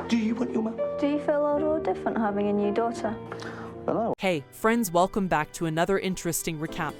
Do you want your mum? Do you feel old or different having a new daughter? Hello. Hey, friends, welcome back to another interesting recap.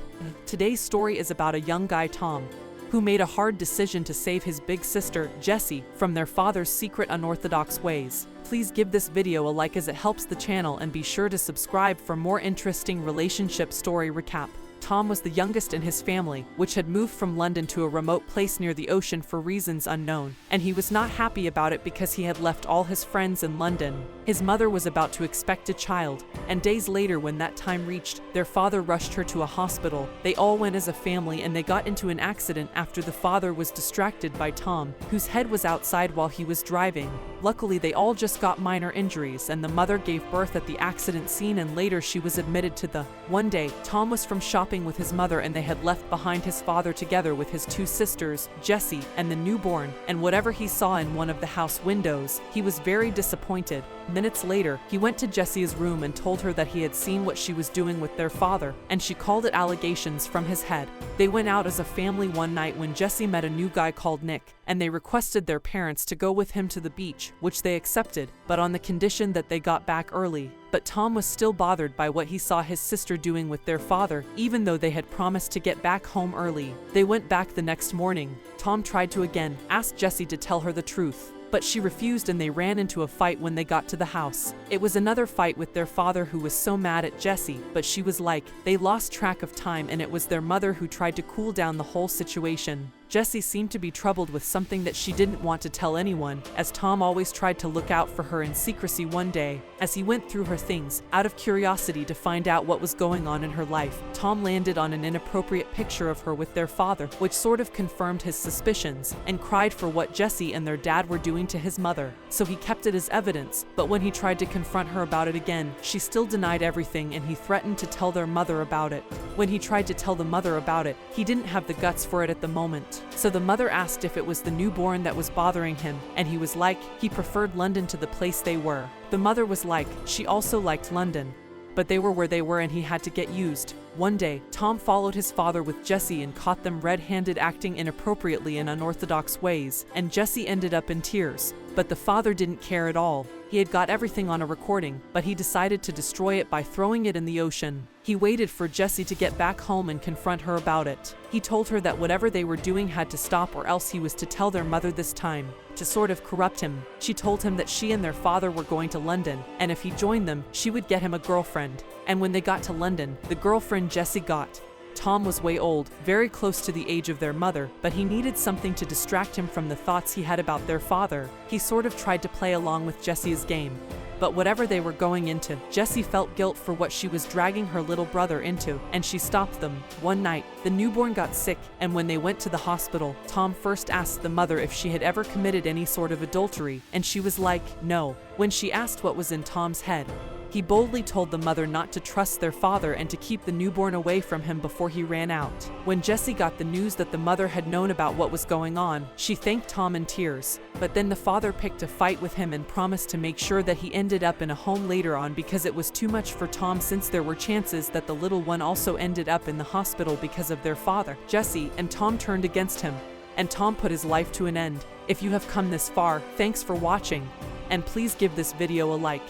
Today's story is about a young guy, Tom, who made a hard decision to save his big sister, Jessie, from their father's secret unorthodox ways. Please give this video a like as it helps the channel, and be sure to subscribe for more interesting relationship story recap. Tom was the youngest in his family, which had moved from London to a remote place near the ocean for reasons unknown, and he was not happy about it because he had left all his friends in London. His mother was about to expect a child, and days later when that time reached, their father rushed her to a hospital. They all went as a family and they got into an accident after the father was distracted by Tom, whose head was outside while he was driving. Luckily, they all just got minor injuries, and the mother gave birth at the accident scene, and later she was admitted to the. One day, Tom was from shopping with his mother, and they had left behind his father together with his two sisters, Jessie and the newborn, and whatever he saw in one of the house windows, he was very disappointed. Minutes later, he went to Jessie's room and told her that he had seen what she was doing with their father, and she called it allegations from his head. They went out as a family one night when Jessie met a new guy called Nick, and they requested their parents to go with him to the beach, which they accepted, but on the condition that they got back early. But Tom was still bothered by what he saw his sister doing with their father, even though they had promised to get back home early. They went back the next morning. Tom tried to again ask Jessie to tell her the truth, but she refused, and they ran into a fight when they got to the house. It was another fight with their father, who was so mad at Jessie, but she was like, they lost track of time, and it was their mother who tried to cool down the whole situation. Jessie seemed to be troubled with something that she didn't want to tell anyone, as Tom always tried to look out for her in secrecy. One day, as he went through her things, out of curiosity to find out what was going on in her life, Tom landed on an inappropriate picture of her with their father, which sort of confirmed his suspicions, and cried for what Jessie and their dad were doing to his mother. So he kept it as evidence, but when he tried to confront her about it again, she still denied everything, and he threatened to tell their mother about it. When he tried to tell the mother about it, he didn't have the guts for it at the moment. So the mother asked if it was the newborn that was bothering him, and he was like, he preferred London to the place they were. The mother was like, she also liked London, but they were where they were and he had to get used. One day, Tom followed his father with Jessie and caught them red-handed acting inappropriately in unorthodox ways, and Jessie ended up in tears. But the father didn't care at all. He had got everything on a recording, but he decided to destroy it by throwing it in the ocean. He waited for Jessie to get back home and confront her about it. He told her that whatever they were doing had to stop, or else he was to tell their mother this time. To sort of corrupt him, she told him that she and their father were going to London, and if he joined them, she would get him a girlfriend. And when they got to London, the girlfriend Jessie got. Tom was way old, very close to the age of their mother, but he needed something to distract him from the thoughts he had about their father. He sort of tried to play along with Jessie's game. But whatever they were going into, Jessie felt guilt for what she was dragging her little brother into, and she stopped them. One night, the newborn got sick, and when they went to the hospital, Tom first asked the mother if she had ever committed any sort of adultery, and she was like, no. When she asked what was in Tom's head, he boldly told the mother not to trust their father and to keep the newborn away from him before he ran out. When Jessie got the news that the mother had known about what was going on, she thanked Tom in tears. But then the father picked a fight with him and promised to make sure that he ended up in a home later on, because it was too much for Tom, since there were chances that the little one also ended up in the hospital because of their father. Jessie and Tom turned against him, and Tom put his life to an end. If you have come this far, thanks for watching, and please give this video a like.